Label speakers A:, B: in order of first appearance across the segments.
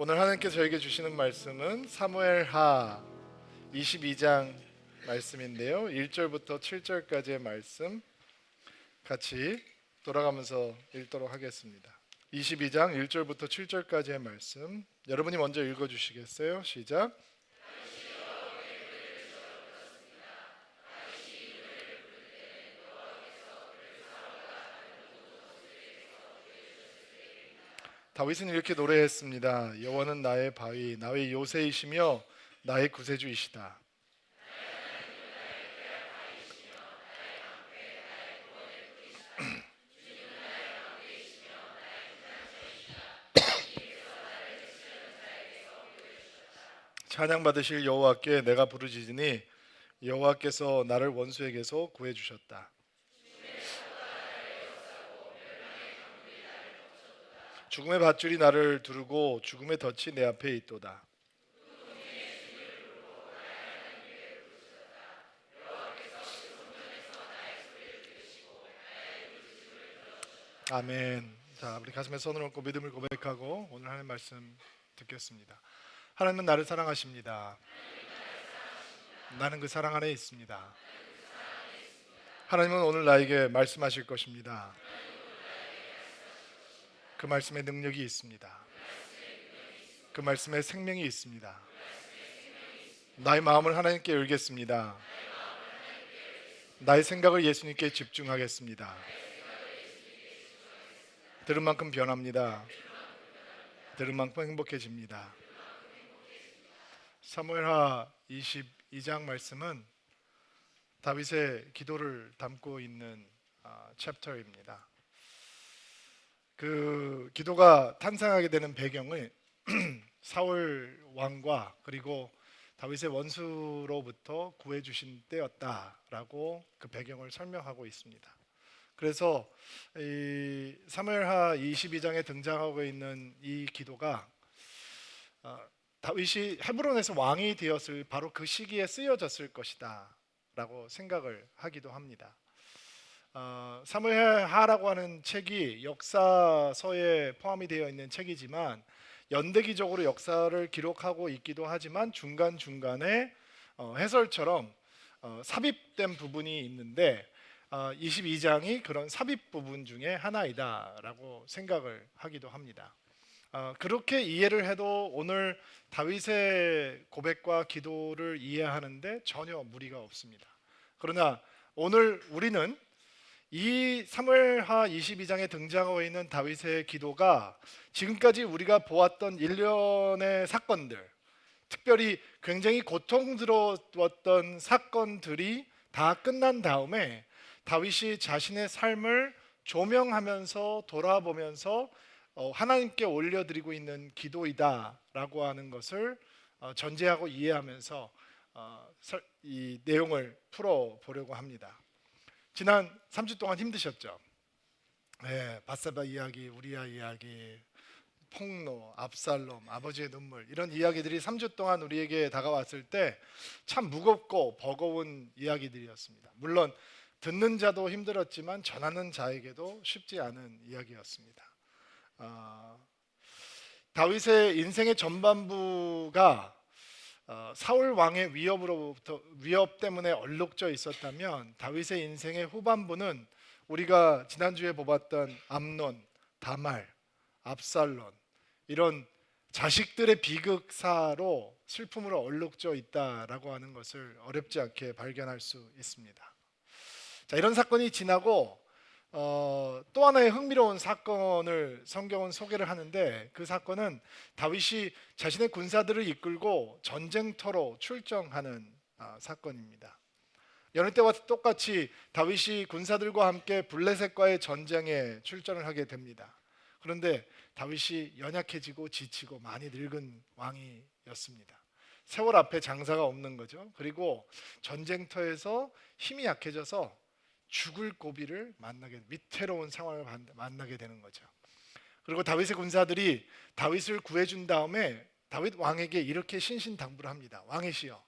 A: 오늘 하나님께서 저에게 주시는 말씀은 사무엘하 22장 말씀인데요. 1절부터 7절까지의 말씀 같이 돌아가면서 읽도록 하겠습니다. 22장 1절부터 7절까지의 말씀 여러분이 먼저 읽어주시겠어요? 시작. 다윗은 이렇게 노래했습니다. 여호와는 나의 바위, 나의 요새이시며 나의 구세주이시다. 찬양 받으실 여호와께 내가 부르짖으니 여호와께서 나를 원수에게서 구해 주셨다. 죽음의 밧줄이 나를 두르고 죽음의 덫이 내 앞에 있도다. 아멘. 자, 우리 가슴에 손을 얹고 믿음을 고백하고 오늘 하나님 말씀 듣겠습니다. 하나님은 나를 사랑하십니다. 나는 그 사랑 안에 있습니다. 하나님은 오늘 나에게 말씀하실 것입니다. 그 말씀에 능력이 있습니다. 그 말씀에 생명이 있습니다. 나의 마음을 하나님께 열겠습니다. 나의 생각을 예수님께 집중하겠습니다. 들은 만큼 변합니다. 들은 만큼 행복해집니다. 사무엘하 22장 말씀은 다윗의 기도를 담고 있는 챕터입니다. 그 기도가 탄생하게 되는 배경을 사울 왕과 그리고 다윗의 원수로부터 구해주신 때였다라고 그 배경을 설명하고 있습니다. 그래서 이 사무엘하 22장에 등장하고 있는 이 기도가 다윗이 헤브론에서 왕이 되었을 바로 그 시기에 쓰여졌을 것이다 라고 생각을 하기도 합니다. 사무엘하라고 하는 책이 역사서에 포함이 되어 있는 책이지만 연대기적으로 역사를 기록하고 있기도 하지만 중간중간에 해설처럼 삽입된 부분이 있는데 22장이 그런 삽입 부분 중에 하나이다 라고 생각을 하기도 합니다. 그렇게 이해를 해도 오늘 다윗의 고백과 기도를 이해하는데 전혀 무리가 없습니다. 그러나 오늘 우리는 이 사무엘하 22장에 등장하고 있는 다윗의 기도가 지금까지 우리가 보았던 일련의 사건들, 특별히 굉장히 고통스러웠던 사건들이 다 끝난 다음에 다윗이 자신의 삶을 조명하면서 돌아보면서 하나님께 올려드리고 있는 기도이다라고 하는 것을 전제하고 이해하면서 이 내용을 풀어보려고 합니다. 지난 3주 동안 힘드셨죠? 네, 밧세바 이야기, 우리아 이야기, 폭로, 압살롬, 아버지의 눈물 이런 이야기들이 3주 동안 우리에게 다가왔을 때 참 무겁고 버거운 이야기들이었습니다. 물론 듣는 자도 힘들었지만 전하는 자에게도 쉽지 않은 이야기였습니다. 다윗의 인생의 전반부가 사울 왕의 위협 때문에 얼룩져 있었다면 다윗의 인생의 후반부는 우리가 지난주에 보았던 암논, 다말, 압살론 이런 자식들의 비극사로 슬픔으로 얼룩져 있다라고 하는 것을 어렵지 않게 발견할 수 있습니다. 자, 이런 사건이 지나고 또 하나의 흥미로운 사건을 성경은 소개를 하는데 그 사건은 다윗이 자신의 군사들을 이끌고 전쟁터로 출정하는 사건입니다. 여느 때와 똑같이 다윗이 군사들과 함께 블레셋과의 전쟁에 출전을 하게 됩니다. 그런데 다윗이 연약해지고 지치고 많이 늙은 왕이었습니다. 세월 앞에 장사가 없는 거죠. 그리고 전쟁터에서 힘이 약해져서 죽을 고비를 만나게, 위태로운 상황을 만나게 되는 거죠. 그리고 다윗의 군사들이 다윗을 구해준 다음에 다윗 왕에게 이렇게 신신당부를 합니다. 왕이시여,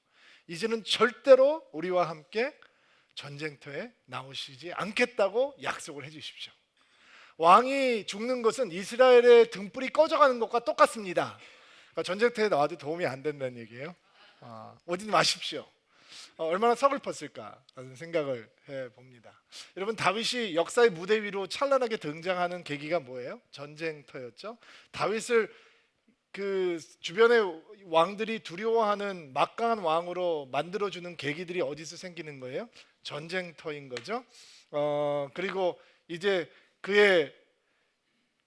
A: 이제는 절대로 우리와 함께 전쟁터에 나오시지 않겠다고 약속을 해주십시오. 왕이 죽는 것은 이스라엘의 등불이 꺼져가는 것과 똑같습니다. 그러니까 전쟁터에 나와도 도움이 안 된다는 얘기예요. 오지 마십시오. 얼마나 서글펐을까라는 생각을 해봅니다. 여러분, 다윗이 역사의 무대 위로 찬란하게 등장하는 계기가 뭐예요? 전쟁터였죠. 다윗을 그 주변의 왕들이 두려워하는 막강한 왕으로 만들어주는 계기들이 어디서 생기는 거예요? 전쟁터인 거죠. 그리고 이제 그의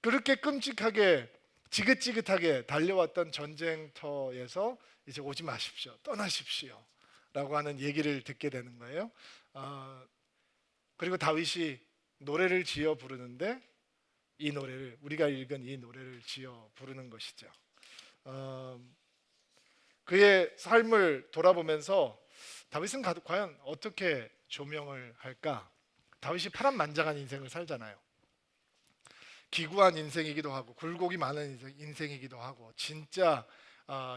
A: 그렇게 끔찍하게 지긋지긋하게 달려왔던 전쟁터에서 이제 오지 마십시오, 떠나십시오 라고 하는 얘기를 듣게 되는 거예요. 그리고 다윗이 노래를 지어 부르는데 이 노래를, 우리가 읽은 이 노래를 지어 부르는 것이죠. 그의 삶을 돌아보면서 다윗은 과연 어떻게 조명을 할까? 다윗이 파란만장한 인생을 살잖아요. 기구한 인생이기도 하고 굴곡이 많은 인생이기도 하고 진짜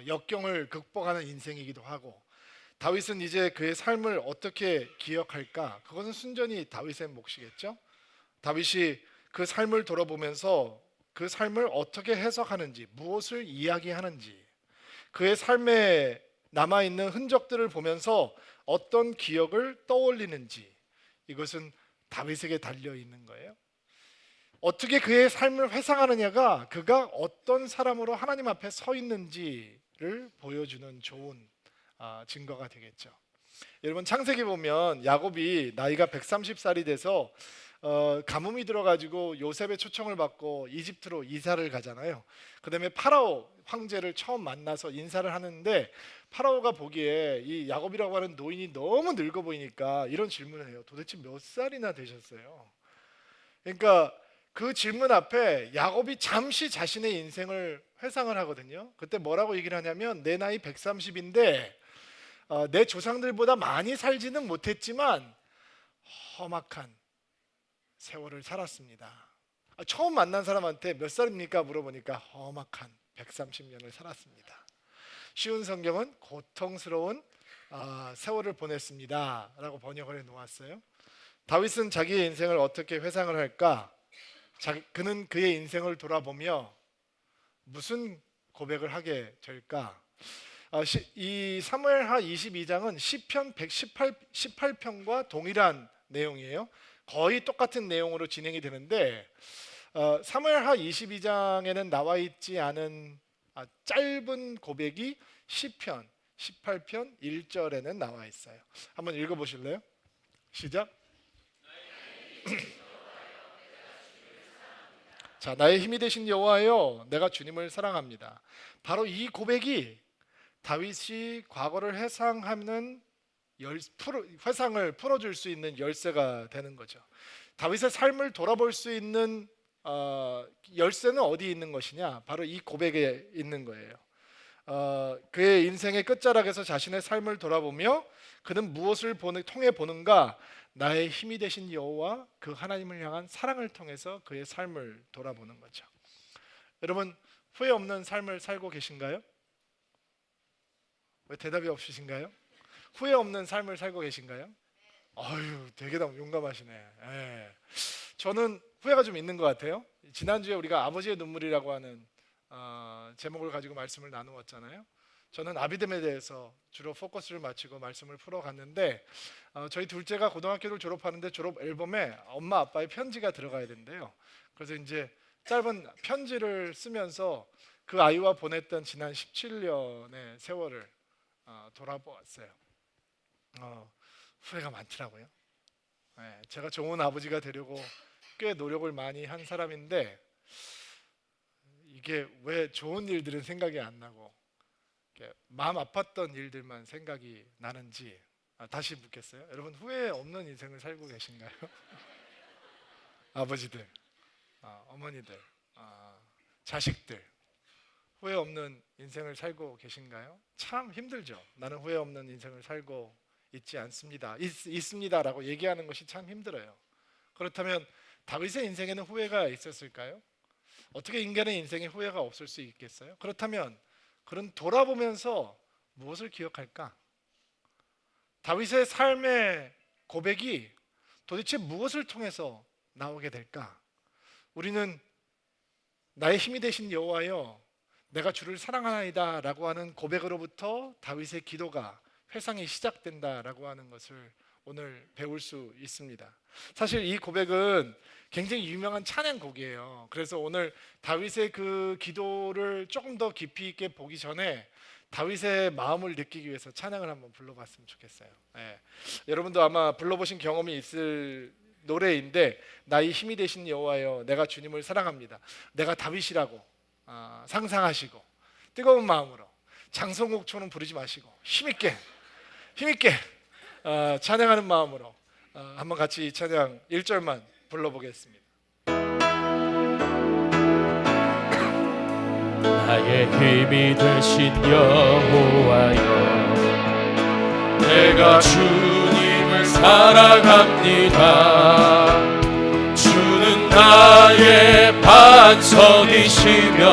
A: 역경을 극복하는 인생이기도 하고, 다윗은 이제 그의 삶을 어떻게 기억할까? 그것은 순전히 다윗의 몫이겠죠. 다윗이 그 삶을 돌아보면서 그 삶을 어떻게 해석하는지, 무엇을 이야기하는지, 그의 삶에 남아있는 흔적들을 보면서 어떤 기억을 떠올리는지, 이것은 다윗에게 달려있는 거예요. 어떻게 그의 삶을 회상하느냐가 그가 어떤 사람으로 하나님 앞에 서 있는지를 보여주는 좋은 증거가 되겠죠. 여러분, 창세기 보면 야곱이 나이가 130살이 돼서 가뭄이 들어가지고 요셉의 초청을 받고 이집트로 이사를 가잖아요. 그 다음에 파라오 황제를 처음 만나서 인사를 하는데, 파라오가 보기에 이 야곱이라고 하는 노인이 너무 늙어 보이니까 이런 질문을 해요. 도대체 몇 살이나 되셨어요? 그러니까 그 질문 앞에 야곱이 잠시 자신의 인생을 회상을 하거든요. 그때 뭐라고 얘기를 하냐면, 내 나이 130인데 내 조상들보다 많이 살지는 못했지만 험악한 세월을 살았습니다. 처음 만난 사람한테 몇 살입니까 물어보니까 험악한 130년을 살았습니다. 쉬운 성경은 고통스러운 세월을 보냈습니다 라고 번역을 해 놓았어요. 다윗은 자기의 인생을 어떻게 회상을 할까? 그는 그의 인생을 돌아보며 무슨 고백을 하게 될까? 이 사무엘하 22장은 시편 118편과 동일한 내용이에요. 거의 똑같은 내용으로 진행이 되는데, 사무엘하 22장에는 나와 있지 않은 짧은 고백이 시편 18편 1절에는 나와 있어요. 한번 읽어보실래요? 시작. 자, 나의 힘이 되신 여호와여, 내가 주님을 사랑합니다. 바로 이 고백이 다윗이 과거를 회상하는 회상을 풀어줄 수 있는 열쇠가 되는 거죠. 다윗의 삶을 돌아볼 수 있는 열쇠는 어디에 있는 것이냐? 바로 이 고백에 있는 거예요. 그의 인생의 끝자락에서 자신의 삶을 돌아보며 그는 무엇을 통해 보는가? 나의 힘이 되신 여호와, 그 하나님을 향한 사랑을 통해서 그의 삶을 돌아보는 거죠. 여러분, 후회 없는 삶을 살고 계신가요? 왜 대답이 없으신가요? 후회 없는 삶을 살고 계신가요? 아유, 되게 용감하시네. 예. 저는 후회가 좀 있는 것 같아요. 지난주에 우리가 아버지의 눈물이라고 하는 제목을 가지고 말씀을 나누었잖아요. 저는 아비됨에 대해서 주로 포커스를 맞추고 말씀을 풀어갔는데, 저희 둘째가 고등학교를 졸업하는데 졸업 앨범에 엄마 아빠의 편지가 들어가야 된대요. 그래서 이제 짧은 편지를 쓰면서 그 아이와 보냈던 지난 17년의 세월을 돌아보았어요. 후회가 많더라고요. 제가 좋은 아버지가 되려고 꽤 노력을 많이 한 사람인데, 이게 왜 좋은 일들은 생각이 안 나고 마음 아팠던 일들만 생각이 나는지 다시 묻겠어요. 여러분, 후회 없는 인생을 살고 계신가요? 아버지들, 어머니들, 자식들, 후회 없는 인생을 살고 계신가요? 참 힘들죠. 나는 후회 없는 인생을 살고 있지 않습니다. 있습니다라고 얘기하는 것이 참 힘들어요. 그렇다면 다윗의 인생에는 후회가 있었을까요? 어떻게 인간의 인생에 후회가 없을 수 있겠어요? 그렇다면 그런 돌아보면서 무엇을 기억할까? 다윗의 삶의 고백이 도대체 무엇을 통해서 나오게 될까? 우리는 나의 힘이 되신 여호와여, 내가 주를 사랑하나이다라고 하는 고백으로부터 다윗의 기도가 회상이 시작된다라고 하는 것을 오늘 배울 수 있습니다. 사실 이 고백은 굉장히 유명한 찬양곡이에요. 그래서 오늘 다윗의 그 기도를 조금 더 깊이 있게 보기 전에 다윗의 마음을 느끼기 위해서 찬양을 한번 불러봤으면 좋겠어요. 여러분도 아마 불러보신 경험이 있을 노래인데, 나의 힘이 되신 여호와여, 내가 주님을 사랑합니다. 내가 다윗이라고 상상하시고 뜨거운 마음으로 장성곡처럼 부르지 마시고 힘있게 찬양하는 마음으로 한번 같이 이 찬양 1절만 불러보겠습니다.
B: 나의 힘이 되신 여호와여, 내가 주님을 사랑합니다. 주는 나의 반석이시며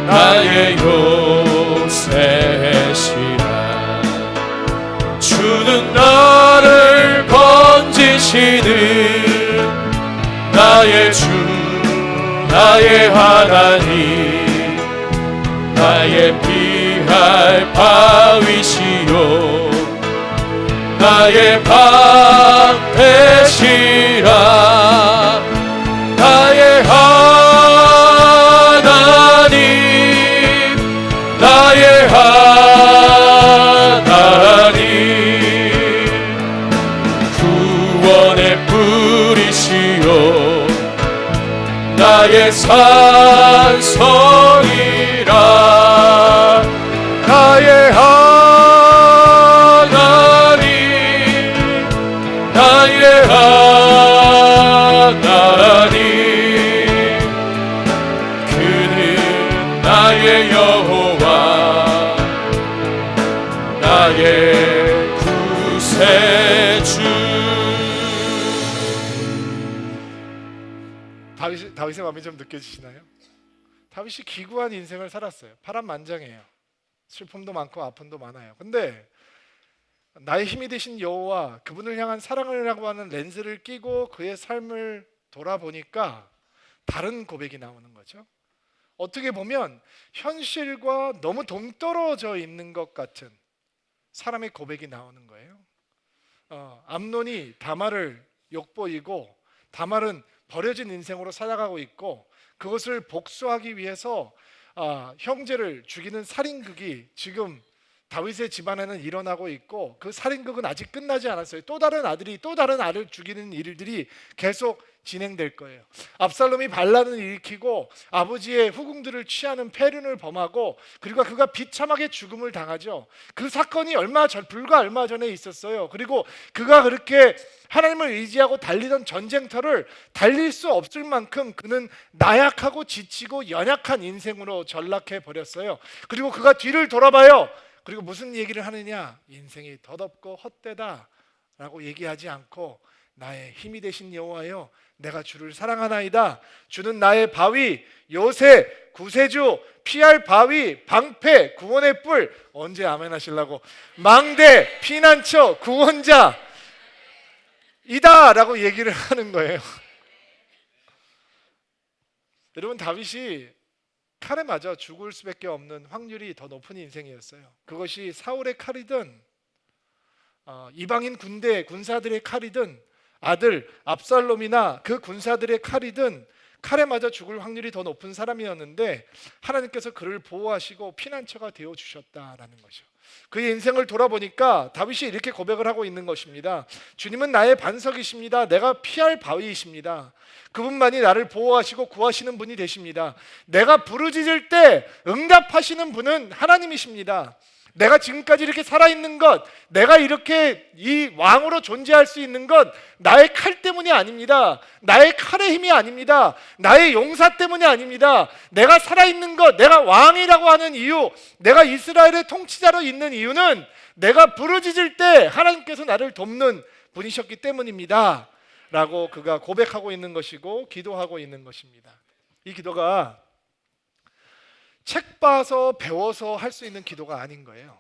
B: 나의 요새시라. 주는 나를 건지시는 나의 주, 나의 하나님, 나의 피할 바위시요 나의 방패시라. 나의 하나님, 나의 하나님, 구원의 뿌리시요 나의 산성이라. 나의 하나님, 나의 하나님, 그는 나의 여호와, 나의 구세주.
A: 다윗의 마음이 좀 느껴지시나요? 다윗이 기구한 인생을 살았어요. 파란만장해요. 슬픔도 많고 아픔도 많아요. 근데 나의 힘이 되신 여호와, 그분을 향한 사랑이라고 하는 렌즈를 끼고 그의 삶을 돌아보니까 다른 고백이 나오는 거죠. 어떻게 보면 현실과 너무 동떨어져 있는 것 같은 사람의 고백이 나오는 거예요. 암논이 다말을 욕보이고, 다말은 버려진 인생으로 살아가고 있고, 그것을 복수하기 위해서 형제를 죽이는 살인극이 지금 다윗의 집안에는 일어나고 있고, 그 살인극은 아직 끝나지 않았어요. 또 다른 아들이 또 다른 아들을 죽이는 일들이 계속 진행될 거예요. 압살롬이 반란을 일으키고 아버지의 후궁들을 취하는 패륜을 범하고, 그리고 그가 비참하게 죽음을 당하죠. 그 사건이 불과 얼마 전에 있었어요. 그리고 그가 그렇게 하나님을 의지하고 달리던 전쟁터를 달릴 수 없을 만큼 그는 나약하고 지치고 연약한 인생으로 전락해 버렸어요. 그리고 그가 뒤를 돌아봐요. 그리고 무슨 얘기를 하느냐? 인생이 덧없고 헛되다 라고 얘기하지 않고, 나의 힘이 되신 여호와여, 내가 주를 사랑하나이다. 주는 나의 바위, 요새, 구세주, 피할 바위, 방패, 구원의 뿔. 언제 아멘 하시려고. 망대, 피난처, 구원자 이다 라고 얘기를 하는 거예요. 여러분, 다윗이 칼에 맞아 죽을 수밖에 없는 확률이 더 높은 인생이었어요. 그것이 사울의 칼이든 이방인 군사들의 칼이든 아들 압살롬이나 그 군사들의 칼이든 칼에 맞아 죽을 확률이 더 높은 사람이었는데, 하나님께서 그를 보호하시고 피난처가 되어 주셨다라는 거죠. 그의 인생을 돌아보니까 다윗이 이렇게 고백을 하고 있는 것입니다. 주님은 나의 반석이십니다. 내가 피할 바위이십니다. 그분만이 나를 보호하시고 구하시는 분이 되십니다. 내가 부르짖을 때 응답하시는 분은 하나님이십니다. 내가 지금까지 이렇게 살아있는 것, 내가 이렇게 이 왕으로 존재할 수 있는 것 나의 칼 때문이 아닙니다. 나의 칼의 힘이 아닙니다. 나의 용사 때문이 아닙니다. 내가 살아있는 것, 내가 왕이라고 하는 이유, 내가 이스라엘의 통치자로 있는 이유는 내가 부르짖을 때 하나님께서 나를 돕는 분이셨기 때문입니다 라고 그가 고백하고 있는 것이고 기도하고 있는 것입니다. 이 기도가 책 봐서 배워서 할 수 있는 기도가 아닌 거예요.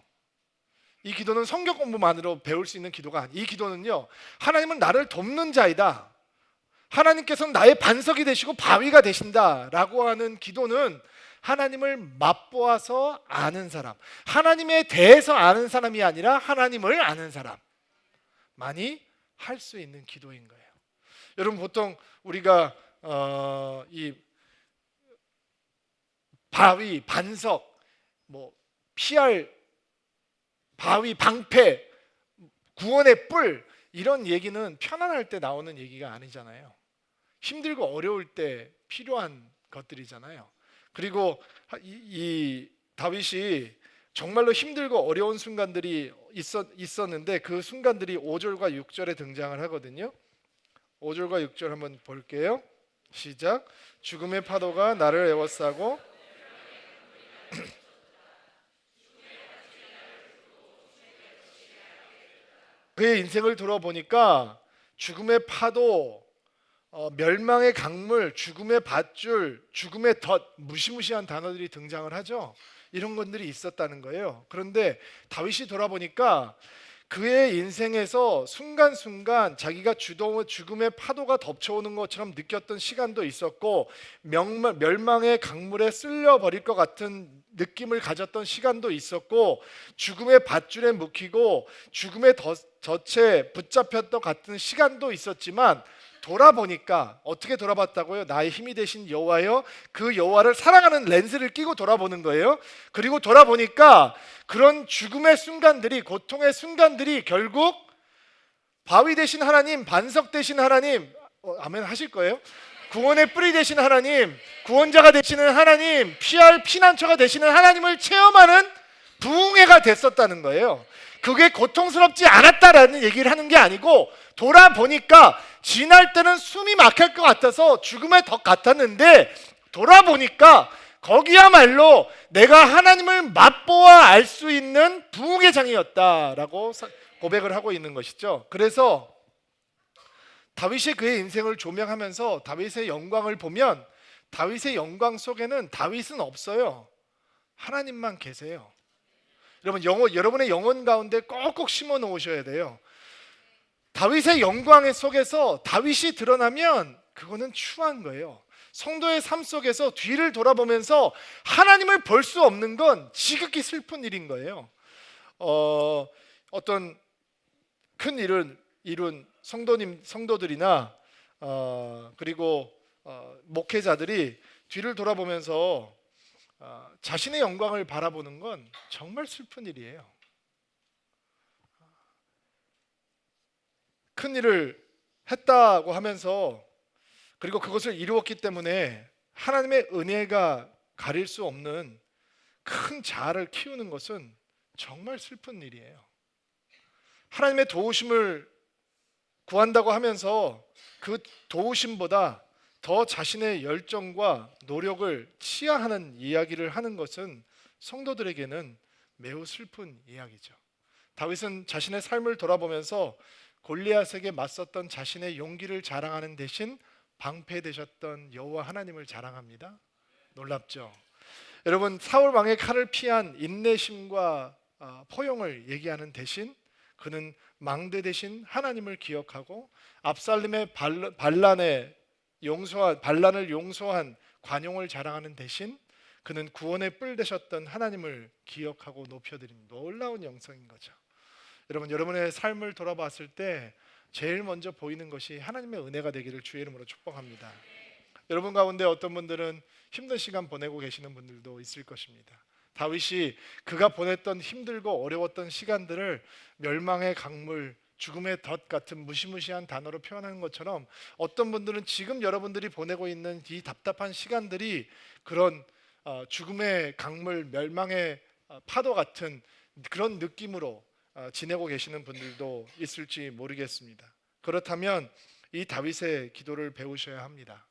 A: 이 기도는 성경 공부만으로 배울 수 있는 기도가 아니에요. 이 기도는요, 하나님은 나를 돕는 자이다, 하나님께서는 나의 반석이 되시고 바위가 되신다 라고 하는 기도는 하나님을 맛보아서 아는 사람, 하나님에 대해서 아는 사람이 아니라 하나님을 아는 사람만이 할 수 있는 기도인 거예요. 여러분, 보통 우리가 이 바위, 반석, 피할 바위, 방패, 구원의 뿔, 이런 얘기는 편안할 때 나오는 얘기가 아니잖아요. 힘들고 어려울 때 필요한 것들이잖아요. 그리고 이 다윗이 정말로 힘들고 어려운 순간들이 있었는데 그 순간들이 5절과 6절에 등장을 하거든요. 5절과 6절 한번 볼게요. 시작. 죽음의 파도가 나를 에워싸고 그의 인생을 돌아보니까 죽음의 파도, 멸망의 강물, 죽음의 밧줄, 죽음의 덫, 무시무시한 단어들이 등장을 하죠. 이런 것들이 있었다는 거예요. 그런데 다윗이 돌아보니까 그의 인생에서 순간순간 자기가 죽음의 파도가 덮쳐오는 것처럼 느꼈던 시간도 있었고, 멸망의 강물에 쓸려버릴 것 같은 느낌을 가졌던 시간도 있었고, 죽음의 밧줄에 묶이고 죽음의 덫에 붙잡혔던 같은 시간도 있었지만, 돌아보니까 어떻게 돌아봤다고요? 나의 힘이 되신 여호와여, 그 여호와를 사랑하는 렌즈를 끼고 돌아보는 거예요. 그리고 돌아보니까 그런 죽음의 순간들이, 고통의 순간들이 결국 바위 되신 하나님, 반석 되신 하나님, 아멘 하실 거예요? 구원의 뿌리 되신 하나님, 구원자가 되시는 하나님, 피할 피난처가 되시는 하나님을 체험하는 부흥회가 됐었다는 거예요. 그게 고통스럽지 않았다라는 얘기를 하는 게 아니고, 돌아보니까 지날 때는 숨이 막힐 것 같아서 죽음의 덫 같았는데, 돌아보니까 거기야말로 내가 하나님을 맛보아 알 수 있는 부흥의 장이었다라고 고백을 하고 있는 것이죠. 그래서 다윗이 그의 인생을 조명하면서 다윗의 영광을 보면, 다윗의 영광 속에는 다윗은 없어요. 하나님만 계세요. 여러분의 영혼 가운데 꼭꼭 심어 놓으셔야 돼요. 다윗의 영광의 속에서 다윗이 드러나면 그거는 추한 거예요. 성도의 삶 속에서 뒤를 돌아보면서 하나님을 볼 수 없는 건 지극히 슬픈 일인 거예요. 어떤 큰 일을 이룬 성도들이나 그리고 목회자들이 뒤를 돌아보면서 자신의 영광을 바라보는 건 정말 슬픈 일이에요. 큰 일을 했다고 하면서, 그리고 그것을 이루었기 때문에 하나님의 은혜가 가릴 수 없는 큰 자아를 키우는 것은 정말 슬픈 일이에요. 하나님의 도우심을 구한다고 하면서 그 도우심보다 더 자신의 열정과 노력을 치하하는 이야기를 하는 것은 성도들에게는 매우 슬픈 이야기죠. 다윗은 자신의 삶을 돌아보면서 골리앗에게 맞섰던 자신의 용기를 자랑하는 대신 방패되셨던 여호와 하나님을 자랑합니다. 놀랍죠? 여러분, 사울 왕의 칼을 피한 인내심과 포용을 얘기하는 대신 그는 망대 대신 하나님을 기억하고, 압살림의 반란을 용서한 관용을 자랑하는 대신 그는 구원의 뿔 되셨던 하나님을 기억하고 높여드린 놀라운 영성인 거죠. 여러분의 삶을 돌아봤을 때 제일 먼저 보이는 것이 하나님의 은혜가 되기를 주의 이름으로 축복합니다. 여러분 가운데 어떤 분들은 힘든 시간 보내고 계시는 분들도 있을 것입니다. 다윗이 그가 보냈던 힘들고 어려웠던 시간들을 멸망의 강물, 죽음의 덫 같은 무시무시한 단어로 표현하는 것처럼, 어떤 분들은 지금 여러분들이 보내고 있는 이 답답한 시간들이 그런 죽음의 강물, 멸망의 파도 같은 그런 느낌으로 지내고 계시는 분들도 있을지 모르겠습니다. 그렇다면 이 다윗의 기도를 배우셔야 합니다.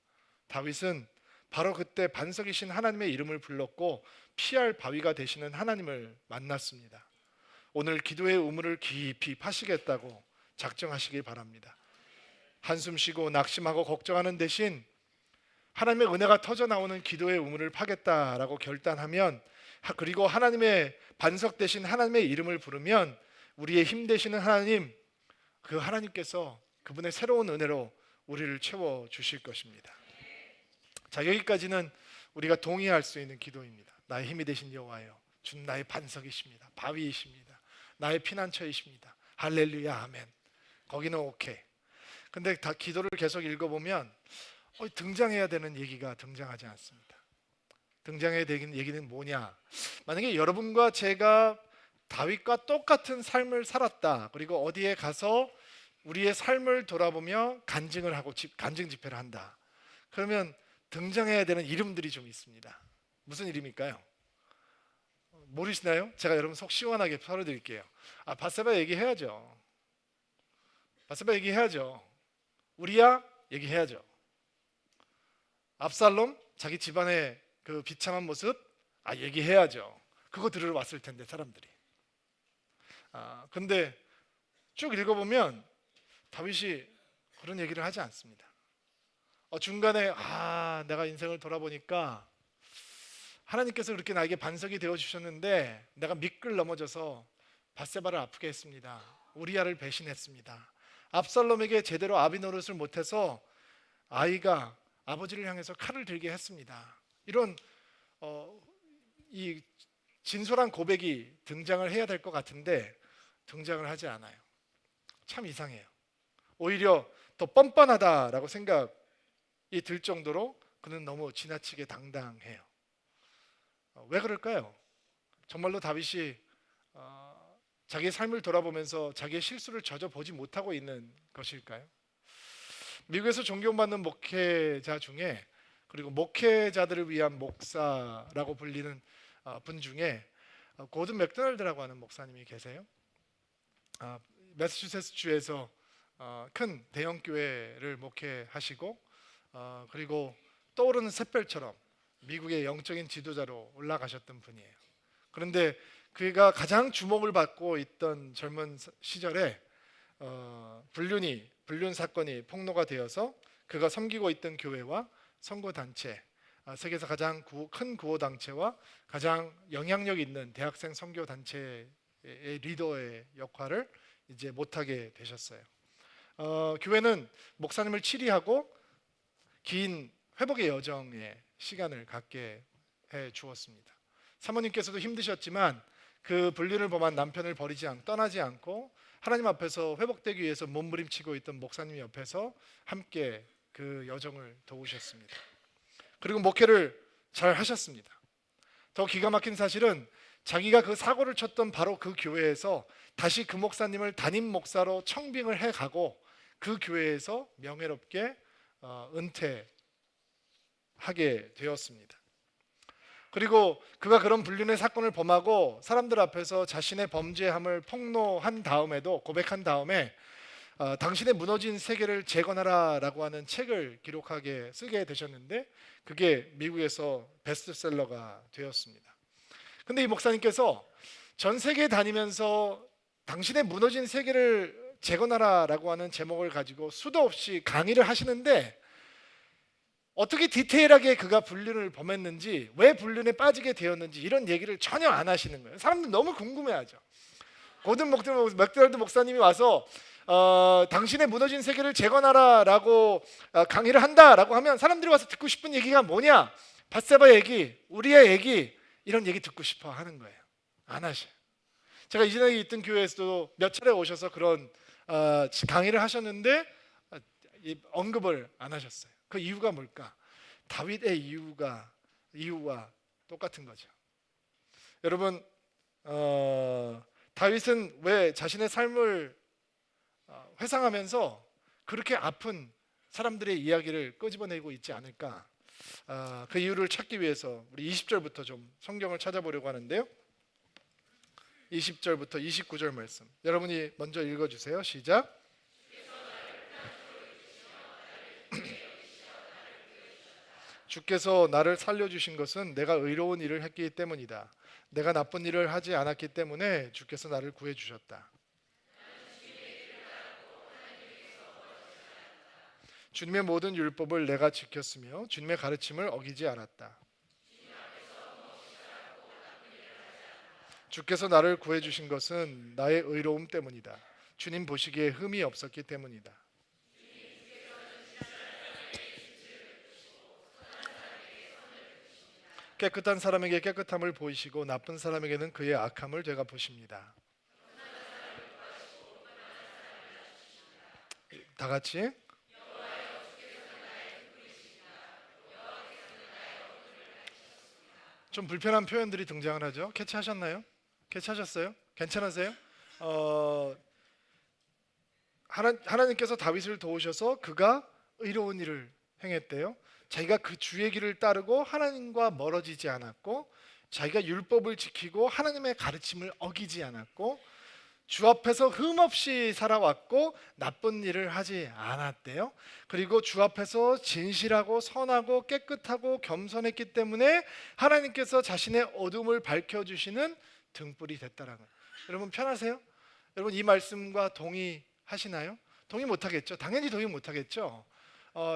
A: 다윗은 바로 그때 반석이신 하나님의 이름을 불렀고 피할 바위가 되시는 하나님을 만났습니다. 오늘 기도의 우물을 깊이 파시겠다고 작정하시길 바랍니다. 한숨 쉬고 낙심하고 걱정하는 대신 하나님의 은혜가 터져 나오는 기도의 우물을 파겠다라고 결단하면, 그리고 하나님의 반석 되신 하나님의 이름을 부르면 우리의 힘 되시는 하나님, 그 하나님께서 그분의 새로운 은혜로 우리를 채워 주실 것입니다. 자, 여기까지는 우리가 동의할 수 있는 기도입니다. 나의 힘이 되신 여호와여, 주는 나의 반석이십니다. 바위이십니다. 나의 피난처이십니다. 할렐루야 아멘. 거기는 오케이. 근데 다 기도를 계속 읽어보면 등장해야 되는 얘기가 등장하지 않습니다. 등장해야 되는 얘기는 뭐냐? 만약에 여러분과 제가 다윗과 똑같은 삶을 살았다, 그리고 어디에 가서 우리의 삶을 돌아보며 간증을 하고 간증 집회를 한다, 그러면 등장해야 되는 이름들이 좀 있습니다. 무슨 이름일까요? 모르시나요? 제가 여러분 속 시원하게 풀어드릴게요. 바세바 얘기해야죠. 바세바 얘기해야죠. 우리야 얘기해야죠. 압살롬 자기 집안의 그 비참한 모습 얘기해야죠. 그거 들으러 왔을 텐데 사람들이. 근데 쭉 읽어보면 다윗이 그런 얘기를 하지 않습니다. 중간에 내가 인생을 돌아보니까 하나님께서 그렇게 나에게 반석이 되어 주셨는데 내가 미끌 넘어져서 밧세바를 아프게 했습니다. 우리아를 배신했습니다. 압살롬에게 제대로 아비 노릇을 못해서 아이가 아버지를 향해서 칼을 들게 했습니다. 이런 이 진솔한 고백이 등장을 해야 될 것 같은데 등장을 하지 않아요. 참 이상해요. 오히려 더 뻔뻔하다라고 생각이 들 정도로 그는 너무 지나치게 당당해요. 왜 그럴까요? 정말로 다윗이 자기의 삶을 돌아보면서 자기의 실수를 저저 보지 못하고 있는 것일까요? 미국에서 존경받는 목회자 중에, 그리고 목회자들을 위한 목사라고 불리는 분 중에 고든 맥도날드라고 하는 목사님이 계세요. 매사추세츠 주에서 큰 대형 교회를 목회하시고 그리고 떠오르는 샛별처럼 미국의 영적인 지도자로 올라가셨던 분이에요. 그런데 그가 가장 주목을 받고 있던 젊은 시절에 불륜 사건이 폭로가 되어서 그가 섬기고 있던 교회와 선교단체, 세계에서 가장 큰 구호단체와 가장 영향력 있는 대학생 선교단체의 리더의 역할을 이제 못하게 되셨어요. 교회는 목사님을 치리하고 긴 회복의 여정에 시간을 갖게 해 주었습니다. 사모님께서도 힘드셨지만 그 불륜을 범한 남편을 떠나지 않고 하나님 앞에서 회복되기 위해서 몸부림치고 있던 목사님 옆에서 함께 그 여정을 도우셨습니다. 그리고 목회를 잘 하셨습니다. 더 기가 막힌 사실은 자기가 그 사고를 쳤던 바로 그 교회에서 다시 그 목사님을 담임 목사로 청빙을 해가고 그 교회에서 명예롭게 은퇴하게 되었습니다. 그리고 그가 그런 불륜의 사건을 범하고 사람들 앞에서 자신의 범죄함을 폭로한 다음에도, 고백한 다음에 당신의 무너진 세계를 재건하라라고 하는 책을 쓰게 되셨는데 그게 미국에서 베스트셀러가 되었습니다. 근데 이 목사님께서 전 세계에 다니면서 당신의 무너진 세계를 재건하라라고 하는 제목을 가지고 수도 없이 강의를 하시는데 어떻게 디테일하게 그가 불륜을 범했는지, 왜 불륜에 빠지게 되었는지 이런 얘기를 전혀 안 하시는 거예요. 사람들 너무 궁금해하죠. 고든 맥도날드 목사님이 와서 당신의 무너진 세계를 재건하라라고 강의를 한다라고 하면 사람들이 와서 듣고 싶은 얘기가 뭐냐? 밧세바 얘기, 우리의 얘기, 이런 얘기 듣고 싶어 하는 거예요. 안 하셔요. 제가 이전에 있던 교회에서도 몇 차례 오셔서 그런 강의를 하셨는데 언급을 안 하셨어요. 그 이유가 뭘까? 다윗의 이유와 똑같은 거죠. 여러분, 다윗은 왜 자신의 삶을 회상하면서 그렇게 아픈 사람들의 이야기를 끄집어내고 있지 않을까? 그 이유를 찾기 위해서 우리 20절부터 좀 성경을 찾아보려고 하는데요. 20절부터 29절 말씀 여러분이 먼저 읽어주세요. 시작. 주께서 나를 살려주신 것은 내가 의로운 일을 했기 때문이다. 내가 나쁜 일을 하지 않았기 때문에 주께서 나를 구해주셨다. 주님의 모든 율법을 내가 지켰으며 주님의 가르침을 어기지 않았다. 주께서 나를 구해주신 것은 나의 의로움 때문이다. 주님 보시기에 흠이 없었기 때문이다. 깨끗한 사람에게 깨끗함을 보이시고 나쁜 사람에게는 그의 악함을 되가 보십니다. 다 같이. 좀 불편한 표현들이 등장을 하죠. 캐치하셨나요? 캐치하셨어요? 괜찮으세요? 하나님께서 다윗을 도우셔서 그가 의로운 일을 행했대요. 자기가 그 주의 길을 따르고 하나님과 멀어지지 않았고, 자기가 율법을 지키고 하나님의 가르침을 어기지 않았고, 주 앞에서 흠없이 살아왔고 나쁜 일을 하지 않았대요. 그리고 주 앞에서 진실하고 선하고 깨끗하고 겸손했기 때문에 하나님께서 자신의 어둠을 밝혀주시는 등불이 됐다라는 거예요. 여러분 편하세요? 여러분 이 말씀과 동의하시나요? 동의 못하겠죠. 당연히 동의 못하겠죠.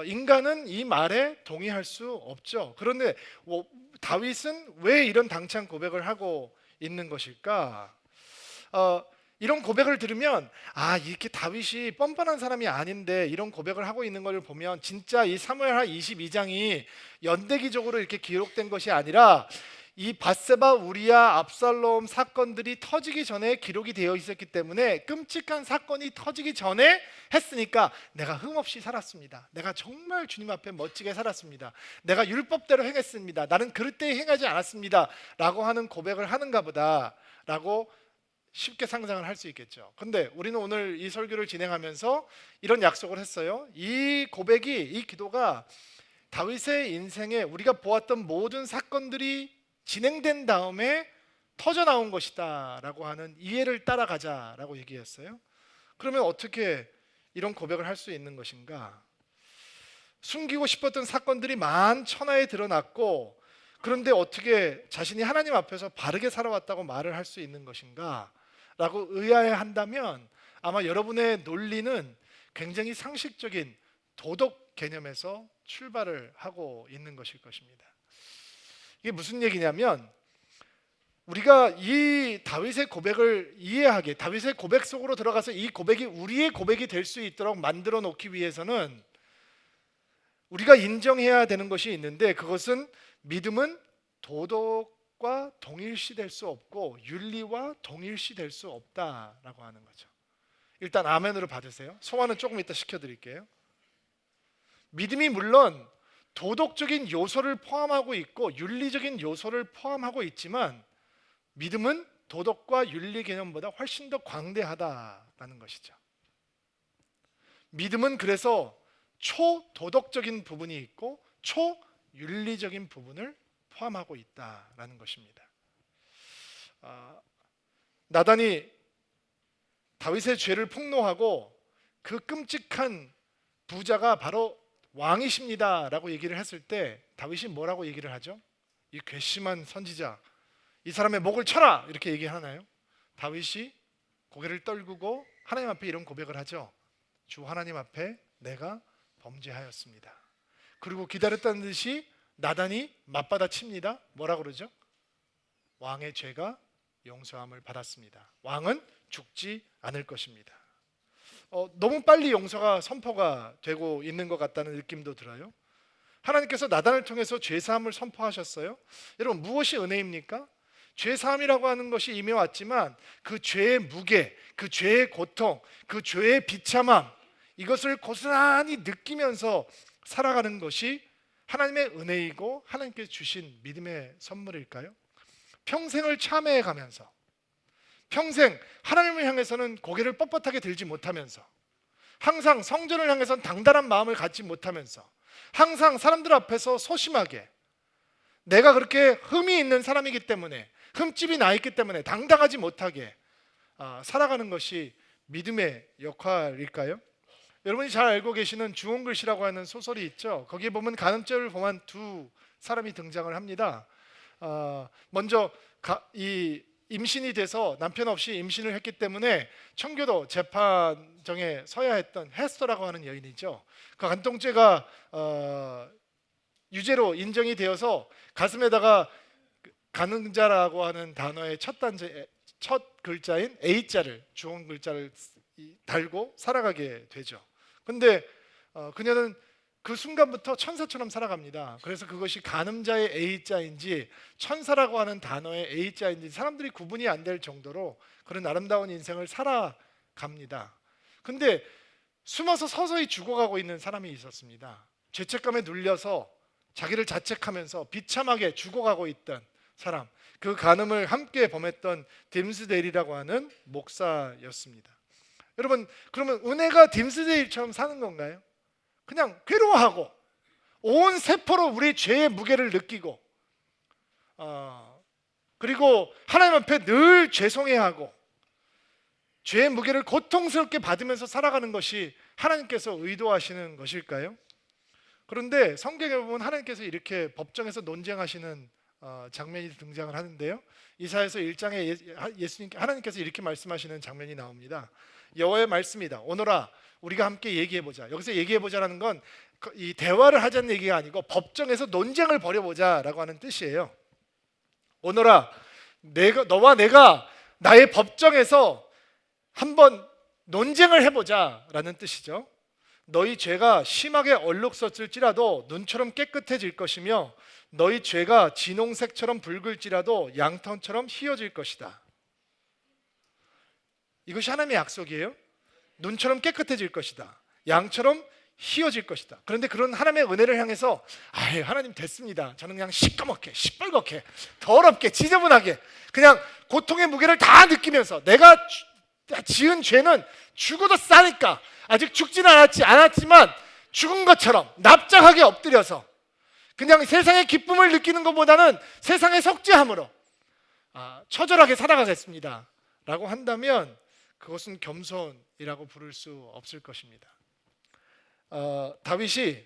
A: 인간은 이 말에 동의할 수 없죠. 그런데 다윗은 왜 이런 당찬 고백을 하고 있는 것일까? 이런 고백을 들으면 이렇게 다윗이 뻔뻔한 사람이 아닌데 이런 고백을 하고 있는 걸 보면 진짜 이 사무엘하 22장이 연대기적으로 이렇게 기록된 것이 아니라 이 밧세바 우리아 압살롬 사건들이 터지기 전에 기록이 되어 있었기 때문에 끔찍한 사건이 터지기 전에 했으니까 내가 흠없이 살았습니다. 내가 정말 주님 앞에 멋지게 살았습니다. 내가 율법대로 행했습니다. 나는 그릇되이 행하지 않았습니다. 라고 하는 고백을 하는가 보다 라고 쉽게 상상을 할 수 있겠죠. 근데 우리는 오늘 이 설교를 진행하면서 이런 약속을 했어요. 이 고백이, 이 기도가 다윗의 인생에 우리가 보았던 모든 사건들이 진행된 다음에 터져 나온 것이다 라고 하는 이해를 따라가자라고 얘기했어요. 그러면 어떻게 이런 고백을 할 수 있는 것인가? 숨기고 싶었던 사건들이 만천하에 드러났고, 그런데 어떻게 자신이 하나님 앞에서 바르게 살아왔다고 말을 할 수 있는 것인가? 라고 의아해한다면 아마 여러분의 논리는 굉장히 상식적인 도덕 개념에서 출발을 하고 있는 것일 것입니다. 이게 무슨 얘기냐면, 우리가 이 다윗의 고백을 이해하게, 다윗의 고백 속으로 들어가서 이 고백이 우리의 고백이 될 수 있도록 만들어 놓기 위해서는 우리가 인정해야 되는 것이 있는데, 그것은 믿음은 도덕과 동일시될 수 없고 윤리와 동일시될 수 없다라고 하는 거죠. 일단 아멘으로 받으세요. 소화는 조금 이따 시켜드릴게요. 믿음이 물론 도덕적인 요소를 포함하고 있고 윤리적인 요소를 포함하고 있지만 믿음은 도덕과 윤리 개념보다 훨씬 더 광대하다라는 것이죠. 믿음은 그래서 초도덕적인 부분이 있고 초윤리적인 부분을 포함하고 있다라는 것입니다. 나단이 다윗의 죄를 폭로하고 그 끔찍한 부자가 바로 왕이십니다라고 얘기를 했을 때 다윗이 뭐라고 얘기를 하죠? 이 괘씸한 선지자, 이 사람의 목을 쳐라 이렇게 얘기하나요? 다윗이 고개를 떨구고 하나님 앞에 이런 고백을 하죠. 주 하나님 앞에 내가 범죄하였습니다. 그리고 기다렸다는 듯이 나단이 맞받아 칩니다. 뭐라 그러죠? 왕의 죄가 용서함을 받았습니다. 왕은 죽지 않을 것입니다. 너무 빨리 용서가 선포가 되고 있는 것 같다는 느낌도 들어요. 하나님께서 나단을 통해서 죄사함을 선포하셨어요. 여러분 무엇이 은혜입니까? 죄사함이라고 하는 것이 이미 왔지만 그 죄의 무게, 그 죄의 고통, 그 죄의 비참함, 이것을 고스란히 느끼면서 살아가는 것이 하나님의 은혜이고 하나님께서 주신 믿음의 선물일까요? 평생을 참회해 가면서, 평생 하나님을 향해서는 고개를 뻣뻣하게 들지 못하면서, 항상 성전을 향해서는 당당한 마음을 갖지 못하면서, 항상 사람들 앞에서 소심하게 내가 그렇게 흠이 있는 사람이기 때문에, 흠집이 나 있기 때문에 당당하지 못하게 살아가는 것이 믿음의 역할일까요? 여러분이 잘 알고 계시는 주홍글씨라고 하는 소설이 있죠. 거기에 보면 간음죄를 범한 두 사람이 등장을 합니다. 먼저 이 임신이 돼서 남편 없이 임신을 했기 때문에 청교도 재판정에 서야 했던 헤스터라고 하는 여인이죠. 그 간통죄가 유죄로 인정이 되어서 가슴에다가 가늠자라고 하는 단어의 첫 글자인 A자를, 주홍 글자를 달고 살아가게 되죠. 근데 그녀는 그 순간부터 천사처럼 살아갑니다. 그래서 그것이 간음자의 A자인지 천사라고 하는 단어의 A자인지 사람들이 구분이 안 될 정도로 그런 아름다운 인생을 살아갑니다. 근데 숨어서 서서히 죽어가고 있는 사람이 있었습니다. 죄책감에 눌려서 자기를 자책하면서 비참하게 죽어가고 있던 사람, 그 간음을 함께 범했던 딤스데일이라고 하는 목사였습니다. 여러분, 그러면 은혜가 딤스데일처럼 사는 건가요? 그냥 괴로워하고 온 세포로 우리 죄의 무게를 느끼고 그리고 하나님 앞에 늘 죄송해하고 죄의 무게를 고통스럽게 받으면서 살아가는 것이 하나님께서 의도하시는 것일까요? 그런데 성경에 보면 하나님께서 이렇게 법정에서 논쟁하시는 장면이 등장을 하는데요. 이사야서 1장에 하나님께서 이렇게 말씀하시는 장면이 나옵니다. 여호와의 말씀이다. 오너라 우리가 함께 얘기해보자. 여기서 얘기해보자라는 건 이 대화를 하자는 얘기가 아니고 법정에서 논쟁을 벌여보자라고 하는 뜻이에요. 오너라 너와 내가 나의 법정에서 한번 논쟁을 해보자라는 뜻이죠. 너희 죄가 심하게 얼룩섰을지라도 눈처럼 깨끗해질 것이며 너희 죄가 진홍색처럼 붉을지라도 양털처럼 희어질 것이다. 이것이 하나님의 약속이에요. 눈처럼 깨끗해질 것이다. 양처럼 희어질 것이다. 그런데 그런 하나님의 은혜를 향해서 하나님 됐습니다. 저는 그냥 시꺼멓게 시뻘겋게 더럽게 지저분하게 그냥 고통의 무게를 다 느끼면서 내가 지은 죄는 죽어도 싸니까 아직 죽지는 않았지만 죽은 것처럼 납작하게 엎드려서 그냥 세상의 기쁨을 느끼는 것보다는 세상의 속죄함으로 처절하게 살아가겠습니다 라고 한다면 그것은 겸손이라고 부를 수 없을 것입니다. 다윗이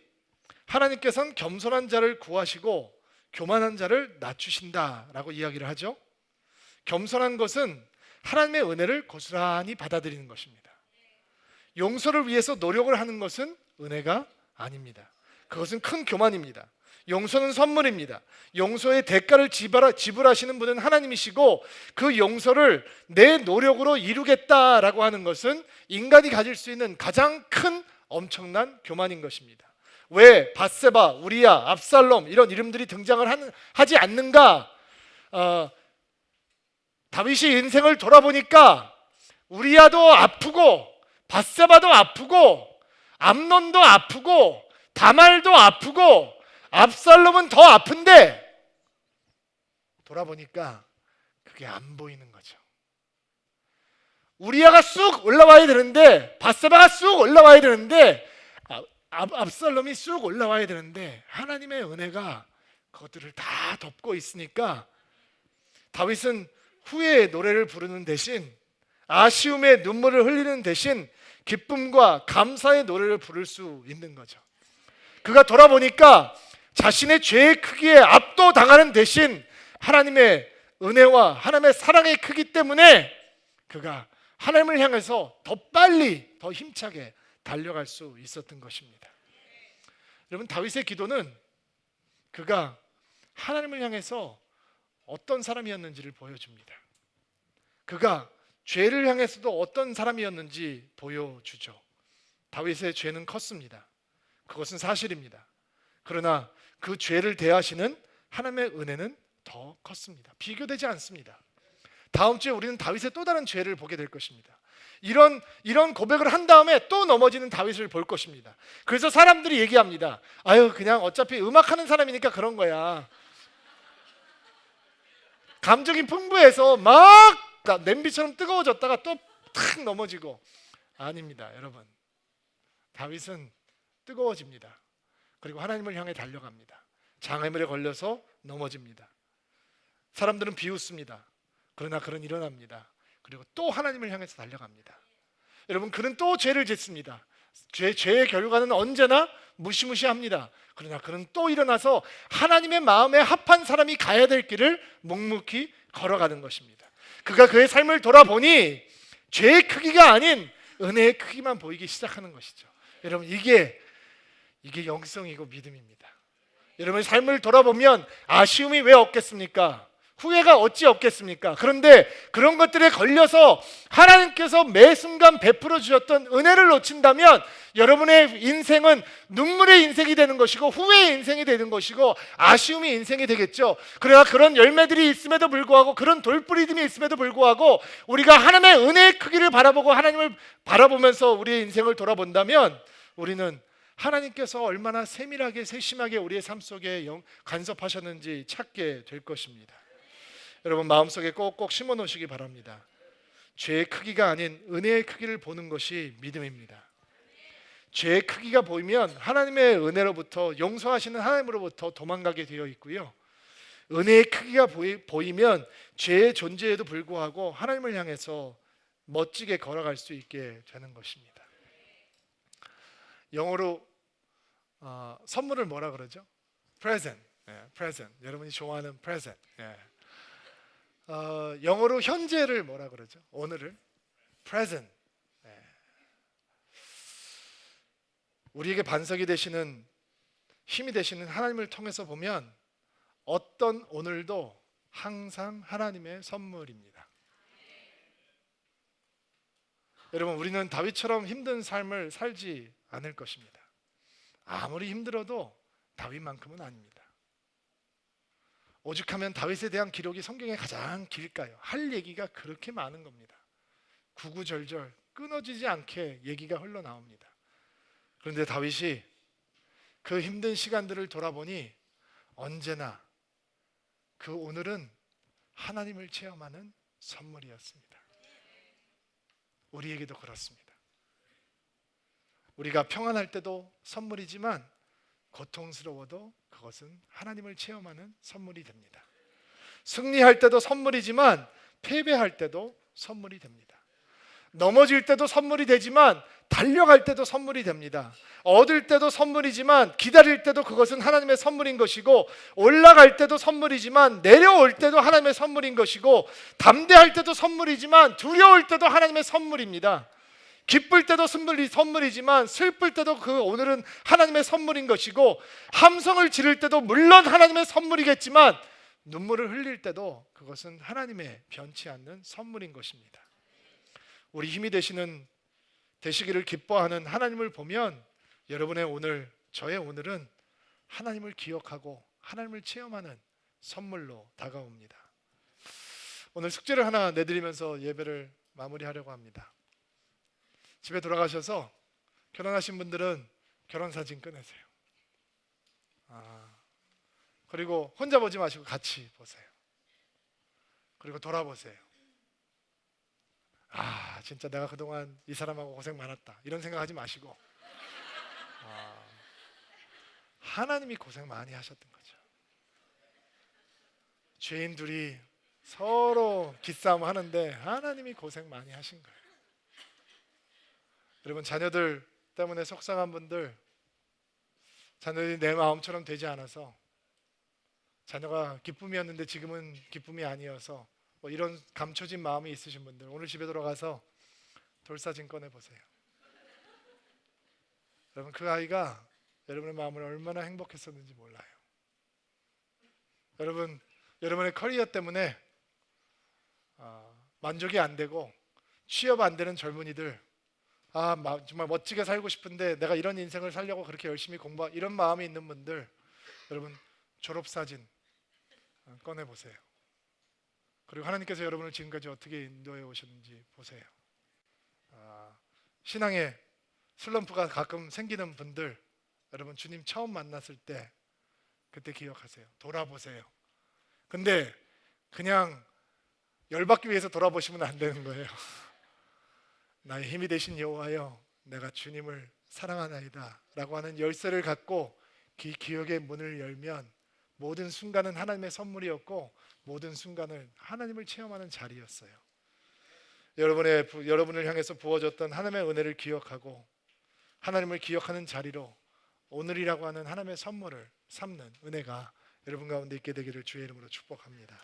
A: 하나님께서는 겸손한 자를 구하시고 교만한 자를 낮추신다라고 이야기를 하죠. 겸손한 것은 하나님의 은혜를 고스란히 받아들이는 것입니다. 용서를 위해서 노력을 하는 것은 은혜가 아닙니다. 그것은 큰 교만입니다. 용서는 선물입니다. 용서의 대가를 지불하시는 분은 하나님이시고 그 용서를 내 노력으로 이루겠다라고 하는 것은 인간이 가질 수 있는 가장 큰 엄청난 교만인 것입니다. 왜 밧세바, 우리야, 압살롬 이런 이름들이 등장을 하지 않는가? 다윗이 인생을 돌아보니까 우리야도 아프고 밧세바도 아프고 암논도 아프고 다말도 아프고 압살롬은 더 아픈데 돌아보니까 그게 안 보이는 거죠. 우리야가 쑥 올라와야 되는데 밧세바가 쑥 올라와야 되는데 압살롬이 쑥 올라와야 되는데 하나님의 은혜가 그것들을 다 덮고 있으니까 다윗은 후회의 노래를 부르는 대신 아쉬움의 눈물을 흘리는 대신 기쁨과 감사의 노래를 부를 수 있는 거죠. 그가 돌아보니까 자신의 죄의 크기에 압도당하는 대신 하나님의 은혜와 하나님의 사랑의 크기 때문에 그가 하나님을 향해서 더 빨리 더 힘차게 달려갈 수 있었던 것입니다. 여러분, 다윗의 기도는 그가 하나님을 향해서 어떤 사람이었는지를 보여줍니다. 그가 죄를 향해서도 어떤 사람이었는지 보여주죠. 다윗의 죄는 컸습니다. 그것은 사실입니다. 그러나 그 죄를 대하시는 하나님의 은혜는 더 컸습니다. 비교되지 않습니다. 다음 주에 우리는 다윗의 또 다른 죄를 보게 될 것입니다. 이런 고백을 한 다음에 또 넘어지는 다윗을 볼 것입니다. 그래서 사람들이 얘기합니다. 그냥 어차피 음악하는 사람이니까 그런 거야. 감정이 풍부해서 막 냄비처럼 뜨거워졌다가 또 탁 넘어지고. 아닙니다, 여러분. 다윗은 뜨거워집니다. 그리고 하나님을 향해 달려갑니다. 장애물에 걸려서 넘어집니다. 사람들은 비웃습니다. 그러나 그는 일어납니다. 그리고 또 하나님을 향해서 달려갑니다. 여러분, 그는 또 죄를 짓습니다. 죄의 결과는 언제나 무시무시합니다. 그러나 그는 또 일어나서 하나님의 마음에 합한 사람이 가야 될 길을 묵묵히 걸어가는 것입니다. 그가 그의 삶을 돌아보니 죄의 크기가 아닌 은혜의 크기만 보이기 시작하는 것이죠. 여러분, 이게 영성이고 믿음입니다. 여러분의 삶을 돌아보면 아쉬움이 왜 없겠습니까? 후회가 어찌 없겠습니까? 그런데 그런 것들에 걸려서 하나님께서 매 순간 베풀어 주셨던 은혜를 놓친다면 여러분의 인생은 눈물의 인생이 되는 것이고 후회의 인생이 되는 것이고 아쉬움의 인생이 되겠죠. 그러나 그런 열매들이 있음에도 불구하고 그런 돌뿌리림이 있음에도 불구하고 우리가 하나님의 은혜의 크기를 바라보고 하나님을 바라보면서 우리의 인생을 돌아본다면 우리는 하나님께서 얼마나 세밀하게 세심하게 우리의 삶 속에 간섭하셨는지 찾게 될 것입니다. 여러분 마음속에 꼭꼭 심어 놓으시기 바랍니다. 죄의 크기가 아닌 은혜의 크기를 보는 것이 믿음입니다. 죄의 크기가 보이면 하나님의 은혜로부터 용서하시는 하나님으로부터 도망가게 되어 있고요. 은혜의 크기가 보이면 죄의 존재에도 불구하고 하나님을 향해서 멋지게 걸어갈 수 있게 되는 것입니다. 영어로 선물을 뭐라 그러죠? present. present. 여러분이 좋아하는 present. 영어로 현재를 뭐라 그러죠? 오늘을 present. 우리에게 반석이 되시는 힘이 되시는 하나님을 통해서 보면 어떤 오늘도 항상 하나님의 선물입니다. 여러분 우리는 다윗처럼 힘든 삶을 살지 않을 것입니다. 아무리 힘들어도 다윗만큼은 아닙니다. 오죽하면 다윗에 대한 기록이 성경에 가장 길까요? 할 얘기가 그렇게 많은 겁니다. 구구절절 끊어지지 않게 얘기가 흘러나옵니다. 그런데 다윗이 그 힘든 시간들을 돌아보니 언제나 그 오늘은 하나님을 체험하는 선물이었습니다. 우리에게도 그렇습니다. 우리가 평안할 때도 선물이지만 고통스러워도 그것은 하나님을 체험하는 선물이 됩니다. 승리할 때도 선물이지만 패배할 때도 선물이 됩니다. 넘어질 때도 선물이 되지만 달려갈 때도 선물이 됩니다. 얻을 때도 선물이지만 기다릴 때도 그것은 하나님의 선물인 것이고 올라갈 때도 선물이지만 내려올 때도 하나님의 선물인 것이고 담대할 때도 선물이지만 두려울 때도 하나님의 선물입니다. 기쁠 때도 선물이지만 슬플 때도 그 오늘은 하나님의 선물인 것이고 함성을 지를 때도 물론 하나님의 선물이겠지만 눈물을 흘릴 때도 그것은 하나님의 변치 않는 선물인 것입니다. 우리 힘이 되시기를 기뻐하는 하나님을 보면 여러분의 오늘, 저의 오늘은 하나님을 기억하고 하나님을 체험하는 선물로 다가옵니다. 오늘 숙제를 하나 내드리면서 예배를 마무리하려고 합니다. 집에 돌아가셔서 결혼하신 분들은 결혼사진 꺼내세요. 그리고 혼자 보지 마시고 같이 보세요. 그리고 돌아보세요. 진짜 내가 그동안 이 사람하고 고생 많았다 이런 생각하지 마시고 하나님이 고생 많이 하셨던 거죠. 죄인 둘이 서로 기싸움 하는데 하나님이 고생 많이 하신 거예요. 여러분 자녀들 때문에 속상한 분들, 자녀들이 내 마음처럼 되지 않아서 자녀가 기쁨이었는데 지금은 기쁨이 아니어서 이런 감춰진 마음이 있으신 분들 오늘 집에 돌아가서 돌사진 꺼내보세요. 여러분 그 아이가 여러분의 마음을 얼마나 행복했었는지 몰라요. 여러분의 커리어 때문에 만족이 안 되고 취업 안 되는 젊은이들 정말 멋지게 살고 싶은데 내가 이런 인생을 살려고 그렇게 열심히 이런 마음이 있는 분들 여러분 졸업사진 꺼내보세요. 그리고 하나님께서 여러분을 지금까지 어떻게 인도해 오셨는지 보세요. 신앙에 슬럼프가 가끔 생기는 분들 여러분 주님 처음 만났을 때 그때 기억하세요. 돌아보세요. 근데 그냥 열받기 위해서 돌아보시면 안 되는 거예요. 나의 힘이 되신 여호와여 내가 주님을 사랑하나이다 라고 하는 열쇠를 갖고 기억의 문을 열면 모든 순간은 하나님의 선물이었고 모든 순간을 하나님을 체험하는 자리였어요. 여러분을 향해서 부어졌던 하나님의 은혜를 기억하고 하나님을 기억하는 자리로 오늘이라고 하는 하나님의 선물을 삼는 은혜가 여러분 가운데 있게 되기를 주의 이름으로 축복합니다.